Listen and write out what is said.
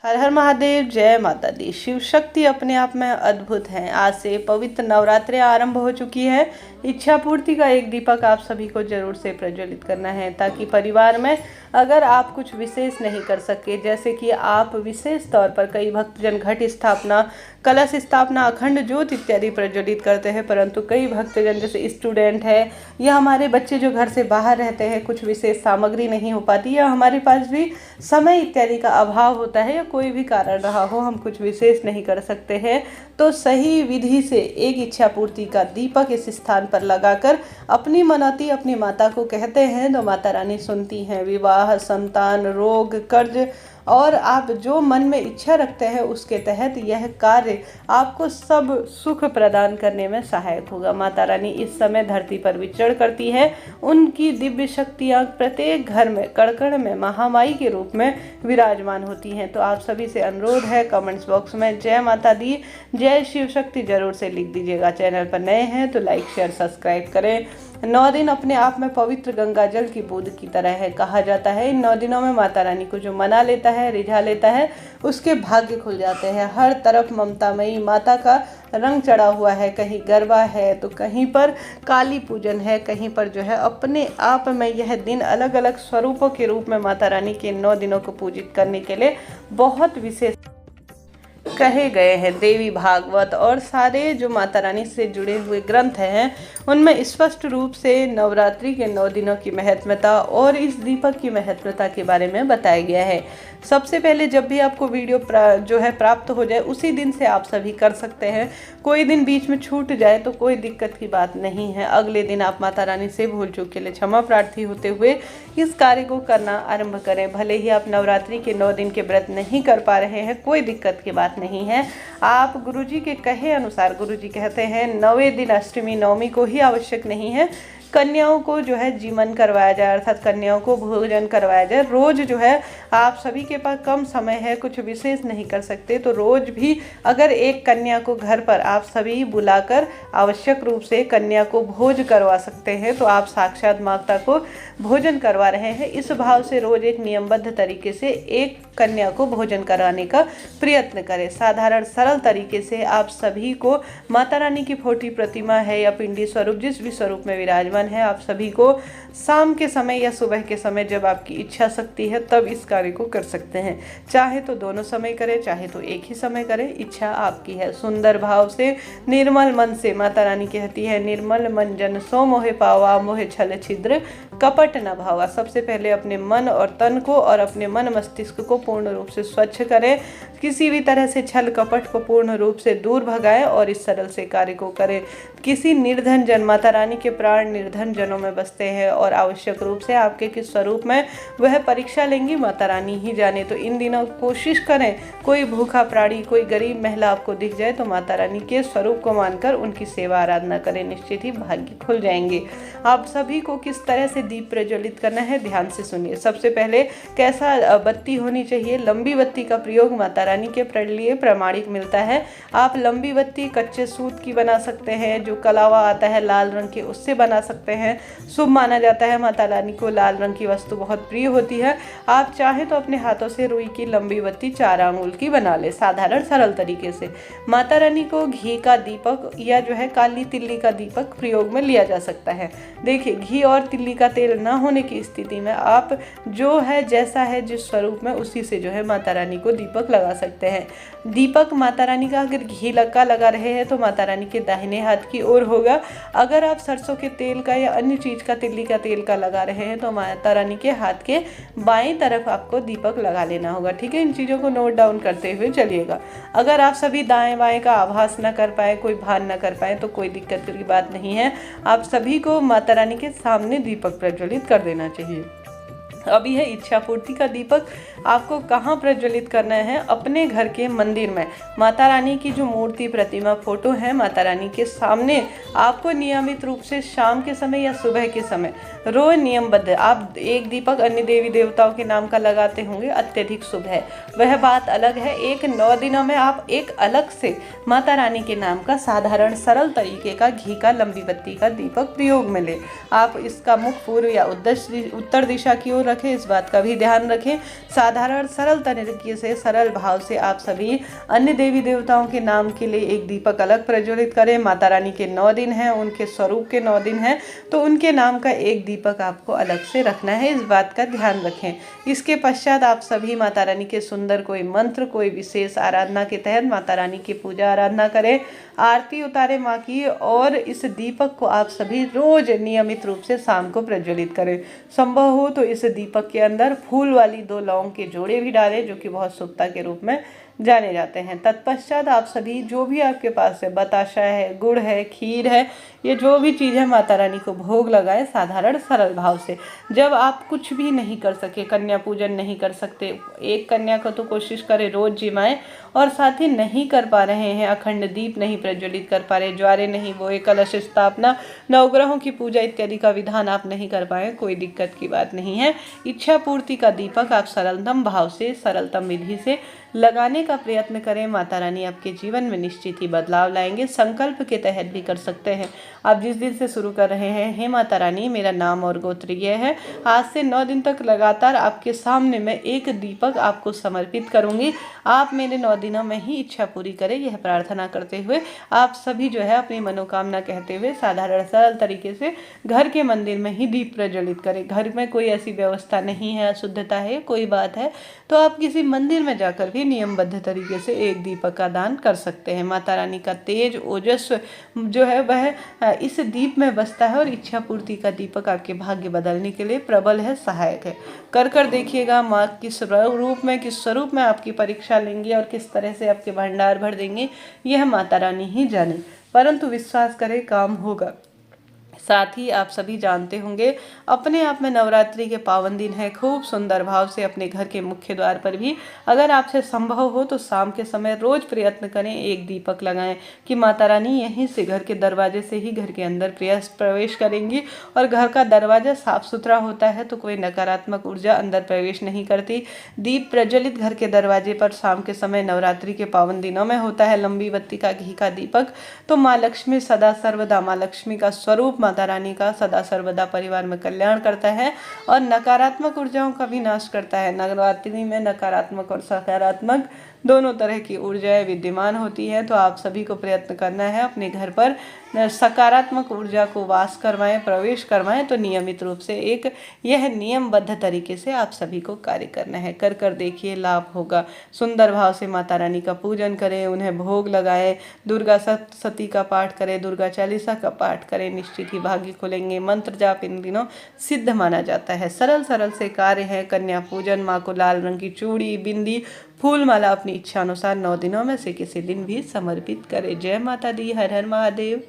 हर हर महादेव, जय माता दी। शिव शक्ति अपने आप में अद्भुत है। आज से पवित्र नवरात्रि आरंभ हो चुकी है। इच्छा पूर्ति का एक दीपक आप सभी को जरूर से प्रज्वलित करना है, ताकि परिवार में अगर आप कुछ विशेष नहीं कर सके, जैसे कि आप विशेष तौर पर कई भक्तजन घट स्थापना, कलश स्थापना, अखंड ज्योत इत्यादि प्रज्वलित करते हैं, परंतु कई भक्तजन जैसे स्टूडेंट है या हमारे बच्चे जो घर से बाहर रहते हैं, कुछ विशेष सामग्री नहीं हो पाती या हमारे पास भी समय इत्यादि का अभाव होता है या कोई भी कारण रहा हो, हम कुछ विशेष नहीं कर सकते हैं, तो सही विधि से एक इच्छा पूर्ति का दीपक इस स्थान पर लगाकर अपनी मनौती अपनी माता को कहते हैं तो माता रानी सुनती हैं। विवाह, संतान, रोग, कर्ज और आप जो मन में इच्छा रखते हैं उसके तहत यह कार्य आपको सब सुख प्रदान करने में सहायक होगा। माता रानी इस समय धरती पर विचरण करती है। उनकी दिव्य शक्तियाँ प्रत्येक घर में कण-कण में महामाई के रूप में विराजमान होती हैं। तो आप सभी से अनुरोध है, कमेंट्स बॉक्स में जय माता दी, जय शिव शक्ति जरूर से लिख दीजिएगा। चैनल पर नए हैं तो लाइक शेयर सब्सक्राइब करें। 9 दिन अपने आप में पवित्र गंगा जल की बूंद की तरह है। कहा जाता है इन 9 दिनों में माता रानी को जो मना लेता है, रिझा लेता है, उसके भाग्य खुल जाते हैं। हर तरफ ममतामयी माता का रंग चढ़ा हुआ है। कहीं गरबा है तो कहीं पर काली पूजन है, कहीं पर जो है अपने आप में यह दिन अलग अलग स्वरूपों के रूप में माता रानी के 9 दिनों को पूजित करने के लिए बहुत विशेष कहे गए हैं। देवी भागवत और सारे जो माता रानी से जुड़े हुए ग्रंथ हैं उनमें स्पष्ट रूप से नवरात्रि के 9 दिनों की महत्वता और इस दीपक की महत्वता के बारे में बताया गया है। सबसे पहले जब भी आपको वीडियो जो है प्राप्त हो जाए उसी दिन से आप सभी कर सकते हैं। कोई दिन बीच में छूट जाए तो कोई दिक्कत की बात नहीं है। अगले दिन आप माता रानी से भूल चूक के लिए क्षमा प्रार्थी होते हुए इस कार्य को करना आरंभ करें। भले ही आप नवरात्रि के 9 दिन के व्रत नहीं कर पा रहे हैं, कोई दिक्कत की बात नहीं है। आप गुरुजी के कहे अनुसार, गुरुजी कहते हैं 9वें दिन अष्टमी नवमी को ही आवश्यक नहीं है, कन्याओं को जो है जीवन करवाया जाए, अर्थात कन्याओं को भोजन करवाया जाए। रोज जो है आप सभी के पास कम समय है, कुछ विशेष नहीं कर सकते, तो रोज भी अगर एक कन्या को घर पर आप सभी बुलाकर आवश्यक रूप से कन्या को भोज करवा सकते हैं तो आप साक्षात माता को भोजन करवा रहे हैं। इस भाव से रोज एक नियमबद्ध तरीके से एक कन्या को भोजन कराने का प्रयत्न करें। साधारण सरल तरीके से आप सभी को माता रानी की फोटो प्रतिमा है या पिंडी स्वरूप, जिस भी स्वरूप में विराजमान है, आप सभी को शाम के समय या सुबह के समय जब आपकी इच्छा शक्ति है तब इस कार्य को कर सकते हैं। चाहे तो दोनों समय करें, चाहे तो एक ही समय करें, इच्छा आपकी है। सुंदर भाव से निर्मल मन से माता रानी कहती है, निर्मल मन जन सो मोहे पावा, मोहे छल छिद्र कपट न भावा। सबसे पहले अपने मन और तन को और अपने मन मस्तिष्क को पूर्ण रूप से स्वच्छ करें। किसी भी तरह से छल कपट को पूर्ण रूप से दूर भगाएं और इस सरल से कार्य को करें। किसी निर्धन जन, माता रानी के प्राण निर्धन जनों में बसते हैं और आवश्यक रूप से आपके किस स्वरूप में वह परीक्षा लेंगी माता रानी ही जाने। तो इन दिनों कोशिश करें, कोई भूखा प्राणी, कोई गरीब महिला आपको दिख जाए तो माता रानी के स्वरूप को मानकर उनकी सेवा आराधना करें, निश्चित ही भाग्य खुल जाएंगे। आप सभी को किस तरह से दीप प्रज्वलित करना है ध्यान से सुनिए। सबसे पहले कैसा बत्ती होनी चाहिए, लंबी बत्ती का प्रयोग माता रानी के लिए प्रमाणिक मिलता है। आप लंबी बत्ती कच्चे सूत की बना सकते हैं, जो कलावा आता है लाल रंग के, उससे बना सकते हैं। शुभ माना जाता है, माता रानी को लाल रंग की वस्तु बहुत प्रिय होती है। आप चाहे तो अपने हाथों से रुई की लंबी बत्ती 4 आंगुल की बना ले, साधारण सरल तरीके से। माता रानी को घी का दीपक या जो है काली तिल्ली का दीपक प्रयोग में लिया जा सकता है। देखिए, घी और तिल्ली का तेल न होने की स्थिति में आप जो है जैसा है जिस स्वरूप में उसी से जो है माता रानी को दीपक लगा सकते हैं। दीपक माता रानी का अगर घी लगा रहे हैं तो माता रानी के दाहिने हाथ की ओर होगा। अगर आप सरसों के तेल का या अन्य चीज का, तिल्ली का तेल का लगा रहे हैं तो माता रानी के हाथ के बाएं तरफ आपको दीपक लगा लेना होगा। ठीक है, इन चीजों को नोट डाउन करते हुए चलिएगा। अगर आप सभी दाएं बाएं का आभास न कर पाए, कोई भान न कर पाए तो कोई दिक्कत की बात नहीं है। आप सभी को माता रानी के सामने दीपक प्रज्वलित कर देना चाहिए। अभी है इच्छा पूर्ति का दीपक। आपको कहाँ प्रज्वलित करना है? अपने घर के मंदिर में माता रानी की जो मूर्ति, प्रतिमा, फोटो है माता रानी के सामने आपको नियमित रूप से शाम के समय या सुबह के समय रोज नियमबद्ध आप एक दीपक अन्य देवी देवताओं के नाम का लगाते होंगे, अत्यधिक शुभ है, वह बात अलग है। एक 9 दिनों में आप एक अलग से माता रानी के नाम का साधारण सरल तरीके का घी का लंबी बत्ती का दीपक प्रयोग में ले। आप इसका मुख पूर्व या उत्तर दिशा की ओर रखें, इस बात का भी ध्यान रखें। साधारण सरल तरीके से, सरल भाव से आप सभी अन्य देवी देवताओं के नाम के लिए एक दीपक अलग प्रज्वलित करें। माता रानी के 9 दिन हैं, उनके स्वरूप के 9 दिन हैं, तो उनके नाम का एक दीपक आपको अलग से रखना है, इस बात का ध्यान रखें। इसके पश्चात आप सभी माता रानी के सुंदर कोई मंत्र, कोई विशेष आराधना के तहत माता रानी की पूजा आराधना करें, आरती उतारे माँ की, और इस दीपक को आप सभी रोज नियमित रूप से शाम को प्रज्वलित करें। संभव हो तो इस दीपक के अंदर फूल वाली 2 लौंग के जोड़े भी डालें, जो कि बहुत शुभता के रूप में जाने जाते हैं। तत्पश्चात आप सभी जो भी आपके पास है, बताशा है, गुड़ है, खीर है, ये जो भी चीज़ है माता रानी को भोग लगाए साधारण सरल भाव से। जब आप कुछ भी नहीं कर सके, कन्या पूजन नहीं कर सकते, एक कन्या को तो कोशिश करें रोज जिमाएं, और साथ ही नहीं कर पा रहे हैं, अखंड दीप नहीं प्रज्वलित कर पा रहे, ज्वारे नहीं बोए, कलश स्थापना, नवग्रहों की पूजा इत्यादि का विधान आप नहीं कर पाए, कोई दिक्कत की बात नहीं है। इच्छा पूर्ति का दीपक आप सरलतम भाव से, सरलतम विधि से लगाने का प्रयत्न करें। माता रानी आपके जीवन में निश्चित ही बदलाव लाएंगे। संकल्प के तहत भी कर सकते हैं। आप जिस दिन से शुरू कर रहे हैं, हे माता रानी मेरा नाम और गोत्र यह है, आज से 9 दिन तक लगातार आपके सामने मैं एक दीपक आपको समर्पित करूंगी, आप मेरे 9 दिनों में ही इच्छा पूरी करें, यह प्रार्थना करते हुए आप सभी जो है अपनी मनोकामना कहते हुए साधारण सरल तरीके से घर के मंदिर में ही दीप प्रज्वलित करें। घर में कोई ऐसी व्यवस्था नहीं है, अशुद्धता है, कोई बात है, तो आप किसी मंदिर में जाकर भी नियमबद्ध तरीके से एक दीपक का दान कर सकते हैं। माता रानी का तेज ओजस्व जो है वह इस दीप में बसता है, और इच्छा पूर्ति का दीपक आपके भाग्य बदलने के लिए प्रबल है, सहायक है। कर देखिएगा माँ किस रूप में, किस स्वरूप में आपकी परीक्षा लेंगे और किस तरह से आपके भंडार भर देंगे, यह माता रानी ही जाने, परंतु विश्वास करें काम होगा। साथ ही आप सभी जानते होंगे, अपने आप में नवरात्रि के पावन दिन है, खूब सुंदर भाव से अपने घर के मुख्य द्वार पर भी अगर आपसे संभव हो तो शाम के समय रोज प्रयत्न करें, एक दीपक लगाएं कि माता रानी यहीं से, घर के दरवाजे से ही घर के अंदर प्रवेश करेंगी, और घर का दरवाजा साफ सुथरा होता है तो कोई नकारात्मक ऊर्जा अंदर प्रवेश नहीं करती। दीप प्रज्वलित घर के दरवाजे पर शाम के समय नवरात्रि के पावन दिनों में होता है, लंबी बत्ती का घी का दीपक, तो माँ लक्ष्मी सदा सर्वदा, माँ लक्ष्मी का स्वरूप माता रानी का सदा सर्वदा परिवार में कल्याण करता है और नकारात्मक ऊर्जाओं का भी नाश करता है। नवरात्रि में नकारात्मक और सकारात्मक दोनों तरह की ऊर्जाएं विद्यमान होती हैं, तो आप सभी को प्रयत्न करना है अपने घर पर सकारात्मक ऊर्जा को वास करवाएं, प्रवेश करवाएं, तो नियमित रूप से एक यह नियमबद्ध तरीके से आप सभी को कार्य करना है। कर देखिए लाभ होगा। सुंदर भाव से माता रानी का पूजन करें, उन्हें भोग लगाएं, दुर्गा सप्तशती का पाठ करें, दुर्गा चालीसा का पाठ करें, निश्चित ही भाग्य खुलेंगे। मंत्र जाप इन दिनों सिद्ध माना जाता है। सरल सरल से कार्य है। कन्या पूजन, माँ को लाल रंग की चूड़ी, बिंदी, फूल माला अपनी इच्छा अनुसार 9 दिनों में से किसी दिन भी समर्पित करें। जय माता दी, हर हर महादेव।